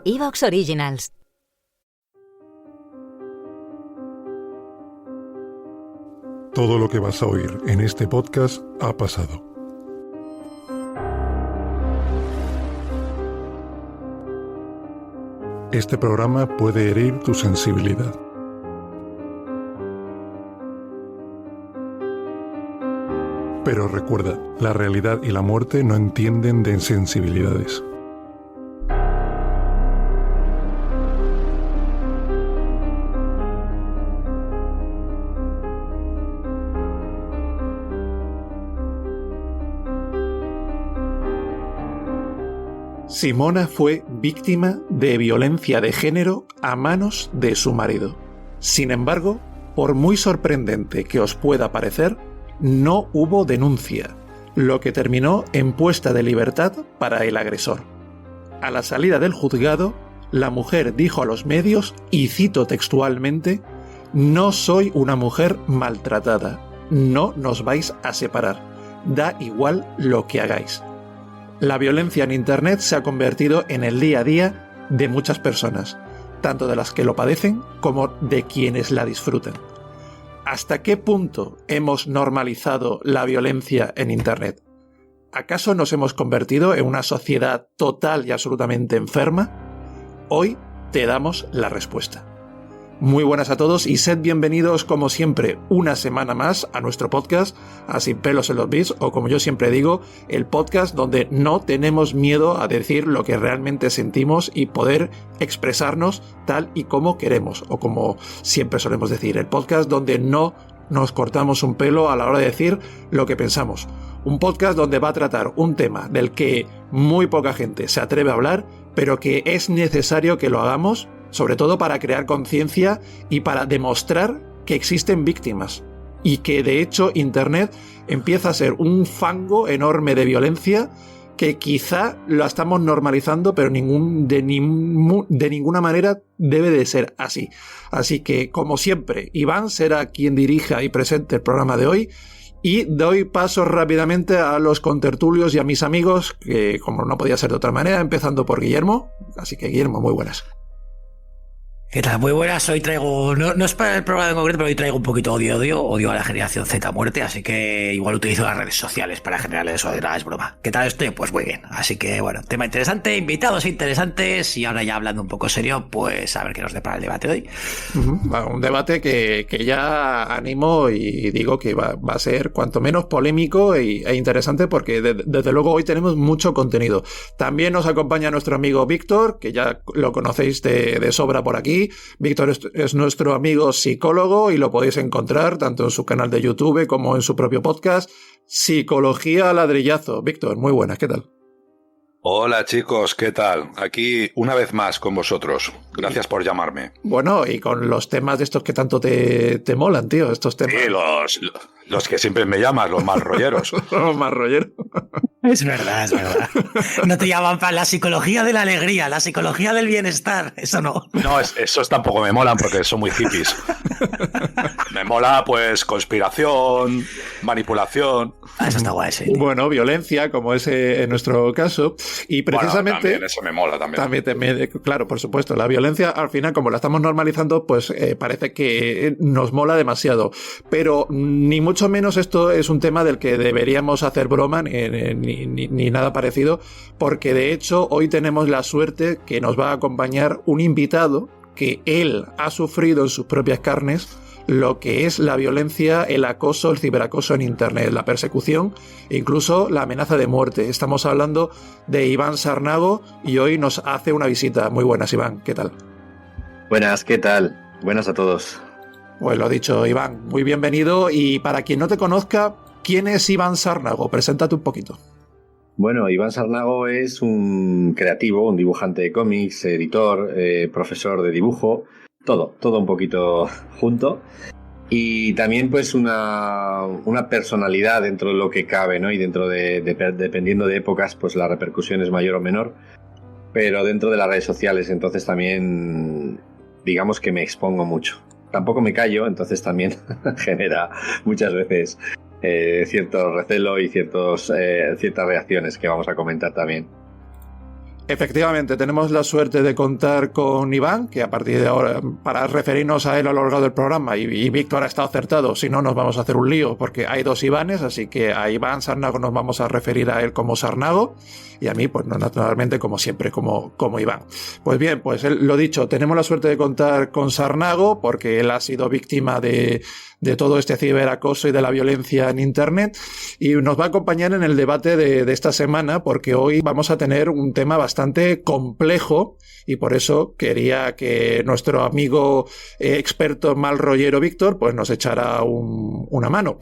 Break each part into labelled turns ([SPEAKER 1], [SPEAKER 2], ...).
[SPEAKER 1] Evox Originals.
[SPEAKER 2] Todo lo que vas a oír en este podcast ha pasado. Este programa puede herir tu sensibilidad. Pero recuerda, la realidad y la muerte no entienden de sensibilidades.
[SPEAKER 3] Simona fue víctima de violencia de género a manos de su marido. Sin embargo, por muy sorprendente que os pueda parecer, no hubo denuncia, lo que terminó en puesta de libertad para el agresor. A la salida del juzgado, la mujer dijo a los medios, y cito textualmente: «No soy una mujer maltratada, no nos vais a separar, da igual lo que hagáis». La violencia en Internet se ha convertido en el día a día de muchas personas, tanto de las que lo padecen como de quienes la disfrutan. ¿Hasta qué punto hemos normalizado la violencia en Internet? ¿Acaso nos hemos convertido en una sociedad total y absolutamente enferma? Hoy te damos la respuesta. Muy buenas a todos y sed bienvenidos, como siempre, una semana más a nuestro podcast, a Sin Pelos en los Bits, o como yo siempre digo, el podcast donde no tenemos miedo a decir lo que realmente sentimos y poder expresarnos tal y como queremos, o como siempre solemos decir, el podcast donde no nos cortamos un pelo a la hora de decir lo que pensamos. Un podcast donde va a tratar un tema del que muy poca gente se atreve a hablar, pero que es necesario que lo hagamos, sobre todo para crear conciencia y para demostrar que existen víctimas y que de hecho Internet empieza a ser un fango enorme de violencia que quizá lo estamos normalizando, pero de ninguna manera debe de ser así. Así que, como siempre, Iván será quien dirija y presente el programa de hoy. Y doy paso rápidamente a los contertulios y a mis amigos, que como no podía ser de otra manera, empezando por Guillermo. Así que, Guillermo, muy buenas.
[SPEAKER 4] ¿Qué tal? Muy buenas. Hoy traigo, no es para el programa en concreto, pero hoy traigo un poquito de odio a la generación Z muerte, así que igual utilizo las redes sociales para generar eso. Es broma. ¿Qué tal estoy? Pues muy bien. Así que bueno, tema interesante, invitados interesantes, y ahora ya hablando un poco serio, pues a ver qué nos depara el debate de hoy.
[SPEAKER 3] Un debate que ya animo y digo que va a ser cuanto menos polémico e interesante, porque desde luego hoy tenemos mucho contenido. También nos acompaña nuestro amigo Víctor, que ya lo conocéis de sobra por aquí. Víctor es nuestro amigo psicólogo y lo podéis encontrar tanto en su canal de YouTube como en su propio podcast, Psicología al Ladrillazo. Víctor, muy buenas, ¿qué tal?
[SPEAKER 5] Hola chicos, ¿qué tal? Aquí una vez más con vosotros. Gracias por llamarme.
[SPEAKER 3] Bueno, y con los temas de estos que tanto te molan, tío, estos temas.
[SPEAKER 5] Sí, los que siempre me llamas, los más rolleros.
[SPEAKER 3] Los más rolleros.
[SPEAKER 4] Es verdad. No te llaman para la psicología de la alegría, la psicología del bienestar, eso no.
[SPEAKER 5] No, esos tampoco me molan porque son muy hippies. Me mola, pues, conspiración, manipulación.
[SPEAKER 4] Eso está guay, sí.
[SPEAKER 3] Bueno, violencia, como es en nuestro caso. Y precisamente...
[SPEAKER 5] Bueno, también, eso me mola también.
[SPEAKER 3] Claro, por supuesto. La violencia, al final, como la estamos normalizando, pues parece que nos mola demasiado. Pero ni mucho menos esto es un tema del que deberíamos hacer broma, ni nada parecido, porque de hecho hoy tenemos la suerte que nos va a acompañar un invitado que él ha sufrido en sus propias carnes lo que es la violencia, el acoso, el ciberacoso en Internet, la persecución e incluso la amenaza de muerte. Estamos hablando de Iván Sarnago y hoy nos hace una visita. Muy buenas, Iván, ¿qué tal?
[SPEAKER 6] Buenas, ¿qué tal? Buenas a todos.
[SPEAKER 3] Pues lo dicho, Iván, muy bienvenido. Y para quien no te conozca, ¿quién es Iván Sarnago? Preséntate un poquito.
[SPEAKER 6] Bueno, Iván Sarnago es un creativo, un dibujante de cómics, editor, profesor de dibujo, todo un poquito junto. Y también pues una personalidad dentro de lo que cabe, ¿no? Y dentro dependiendo de épocas, pues la repercusión es mayor o menor. Pero dentro de las redes sociales, entonces también digamos que me expongo mucho. Tampoco me callo, entonces también genera muchas veces cierto recelo y ciertas reacciones que vamos a comentar también.
[SPEAKER 3] Efectivamente, tenemos la suerte de contar con Iván, que a partir de ahora, para referirnos a él a lo largo del programa, y Víctor ha estado acertado, si no nos vamos a hacer un lío, porque hay 2 Ivanes, así que a Iván Sarnago nos vamos a referir a él como Sarnago, y a mí, pues naturalmente, como siempre, como Iván. Pues bien, pues lo dicho, tenemos la suerte de contar con Sarnago, porque él ha sido víctima de todo este ciberacoso y de la violencia en Internet, y nos va a acompañar en el debate de esta semana, porque hoy vamos a tener un tema bastante complejo, y por eso quería que nuestro amigo experto mal rollero Víctor pues nos echara una mano.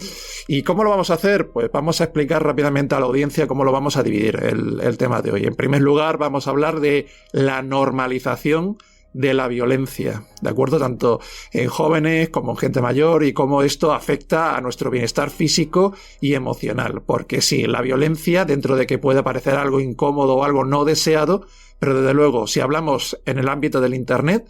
[SPEAKER 3] ¿Y cómo lo vamos a hacer? Pues vamos a explicar rápidamente a la audiencia cómo lo vamos a dividir el tema de hoy. En primer lugar, vamos a hablar de la normalización de la violencia, ¿de acuerdo? Tanto en jóvenes como en gente mayor, y cómo esto afecta a nuestro bienestar físico y emocional. Porque sí, la violencia, dentro de que puede parecer algo incómodo o algo no deseado, pero desde luego, si hablamos en el ámbito del Internet,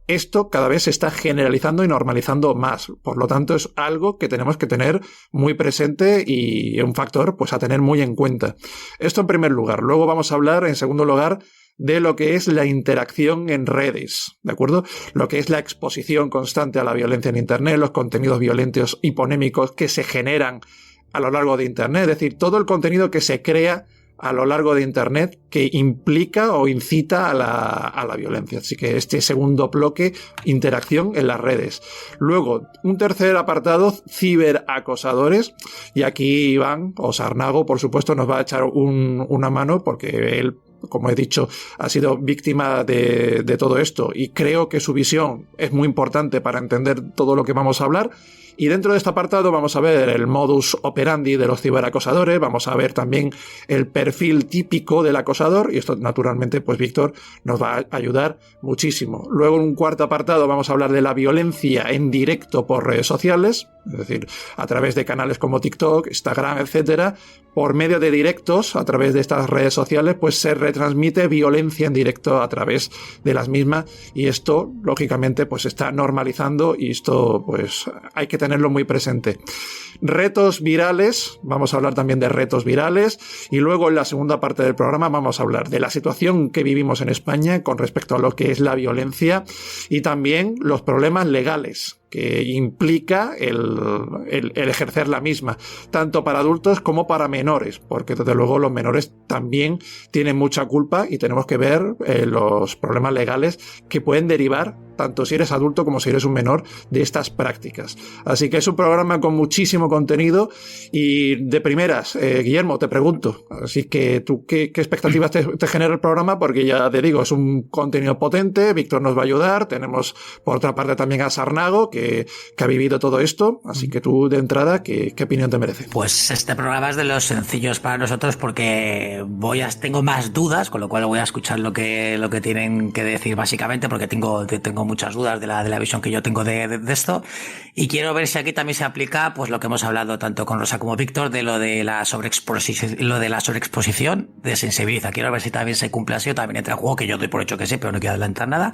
[SPEAKER 3] esto cada vez se está generalizando y normalizando más. Por lo tanto, es algo que tenemos que tener muy presente y un factor pues a tener muy en cuenta. Esto en primer lugar. Luego vamos a hablar, en segundo lugar, de lo que es la interacción en redes, ¿de acuerdo? Lo que es la exposición constante a la violencia en Internet, los contenidos violentos y polémicos que se generan a lo largo de Internet, es decir, todo el contenido que se crea a lo largo de Internet que implica o incita a la violencia. Así que este segundo bloque, interacción en las redes. Luego, un tercer apartado, ciberacosadores, y aquí Iván o Sarnago, por supuesto, nos va a echar una mano, porque él, como he dicho, ha sido víctima de todo esto, y creo que su visión es muy importante para entender todo lo que vamos a hablar. Y dentro de este apartado vamos a ver el modus operandi de los ciberacosadores, vamos a ver también el perfil típico del acosador, y esto naturalmente pues Víctor nos va a ayudar muchísimo. Luego, en un cuarto apartado, vamos a hablar de la violencia en directo por redes sociales, es decir, a través de canales como TikTok, Instagram, etcétera. Por medio de directos a través de estas redes sociales pues se retransmite violencia en directo a través de las mismas, y esto lógicamente pues se está normalizando, y esto pues hay que tenerlo muy presente. Retos virales, vamos a hablar también de retos virales, y luego en la segunda parte del programa vamos a hablar de la situación que vivimos en España con respecto a lo que es la violencia, y también los problemas legales que implica el ejercer la misma, tanto para adultos como para menores, porque desde luego los menores también tienen mucha culpa, y tenemos que ver los problemas legales que pueden derivar, tanto si eres adulto como si eres un menor, de estas prácticas. Así que es un programa con muchísimo contenido, y de primeras, Guillermo, te pregunto, así que tú, ¿qué expectativas te genera el programa? Porque ya te digo, es un contenido potente, Víctor nos va a ayudar, tenemos por otra parte también a Sarnago, que ha vivido todo esto, así que tú de entrada, ¿qué opinión te merece?
[SPEAKER 4] Pues este programa es de los sencillos para nosotros, porque tengo más dudas, con lo cual voy a escuchar lo que tienen que decir básicamente, porque tengo muchas dudas de la visión que yo tengo de esto, y quiero ver si aquí también se aplica pues lo que hemos hablado tanto con Rosa como Víctor de lo de la sobreexposición de sensibilidad. Quiero ver si también se cumple así, o también entra en juego, que yo doy por hecho que sí, pero no quiero adelantar nada.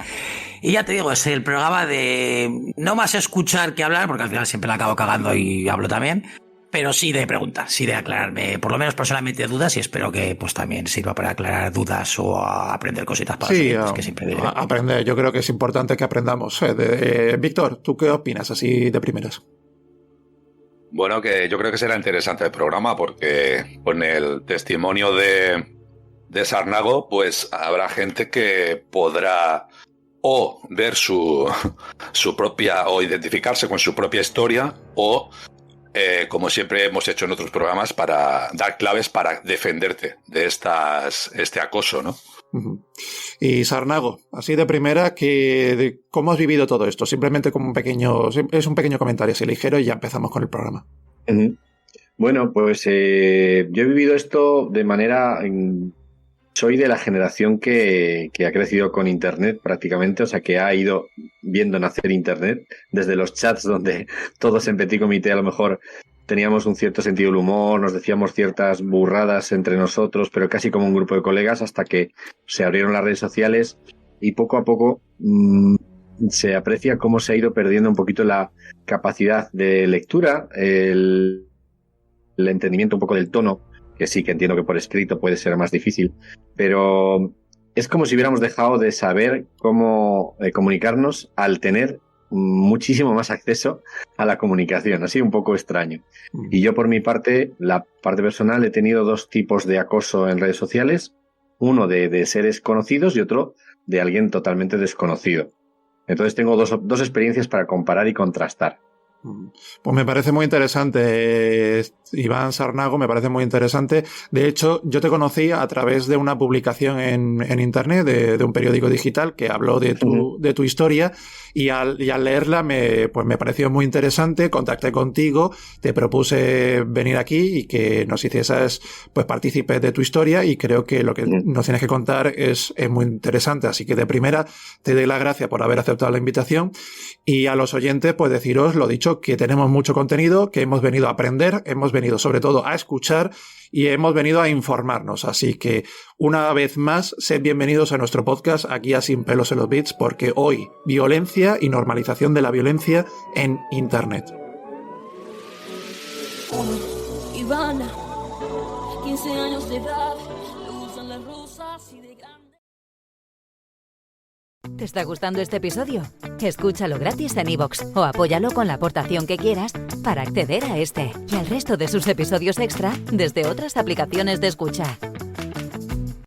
[SPEAKER 4] Y ya te digo, es el programa de no más escuchar que hablar, porque al final siempre la acabo cagando y hablo también, pero sí de preguntar, sí de aclararme, por lo menos personalmente, dudas, y espero que pues también sirva para aclarar dudas o a aprender cositas para
[SPEAKER 3] sí,
[SPEAKER 4] que siempre diré.
[SPEAKER 3] Aprender, yo creo que es importante que aprendamos. Víctor, ¿tú qué opinas así de primeras?
[SPEAKER 5] Bueno, que yo creo que será interesante el programa, porque con el testimonio de Sarnago pues habrá gente que podrá o ver su propia, o identificarse con su propia historia, o como siempre hemos hecho en otros programas, para dar claves para defenderte de este acoso, ¿no?
[SPEAKER 3] Y Sarnago, así de primera, ¿cómo has vivido todo esto? Simplemente como un pequeño comentario así ligero, y ya empezamos con el programa.
[SPEAKER 6] Bueno, pues yo he vivido esto de manera... Soy de la generación que ha crecido con Internet prácticamente, o sea, que ha ido viendo nacer Internet, desde los chats donde todos en petit comité a lo mejor teníamos un cierto sentido del humor, nos decíamos ciertas burradas entre nosotros, pero casi como un grupo de colegas, hasta que se abrieron las redes sociales, y poco a poco se aprecia cómo se ha ido perdiendo un poquito la capacidad de lectura, el entendimiento un poco del tono, que sí que entiendo que por escrito puede ser más difícil, pero es como si hubiéramos dejado de saber cómo comunicarnos al tener muchísimo más acceso a la comunicación. Ha sido un poco extraño. Y yo, por mi parte, la parte personal, he tenido 2 tipos de acoso en redes sociales. Uno de seres conocidos y otro de alguien totalmente desconocido. Entonces tengo dos experiencias para comparar y contrastar.
[SPEAKER 3] Pues me parece muy interesante, Iván Sarnago, me parece muy interesante. De hecho, yo te conocí a través de una publicación en internet de un periódico digital que habló de tu historia, y al leerla me pareció muy interesante. Contacté contigo, te propuse venir aquí y que nos hicieses pues partícipes de tu historia, y creo que lo que nos tienes que contar es muy interesante. Así que de primera te doy las gracias por haber aceptado la invitación, y a los oyentes pues deciros lo dicho, que tenemos mucho contenido, que hemos venido a aprender, hemos venido sobre todo a escuchar y hemos venido a informarnos. Así que una vez más, sed bienvenidos a nuestro podcast aquí a Sin Pelos en los Bits, porque hoy violencia y normalización de la violencia en Internet.
[SPEAKER 1] Ivana, 15 años de edad, le gustan las rosas y de grande.
[SPEAKER 7] ¿Te está gustando este episodio? Escúchalo gratis en iVoox o apóyalo con la aportación que quieras para acceder a este y al resto de sus episodios extra desde otras aplicaciones de escucha.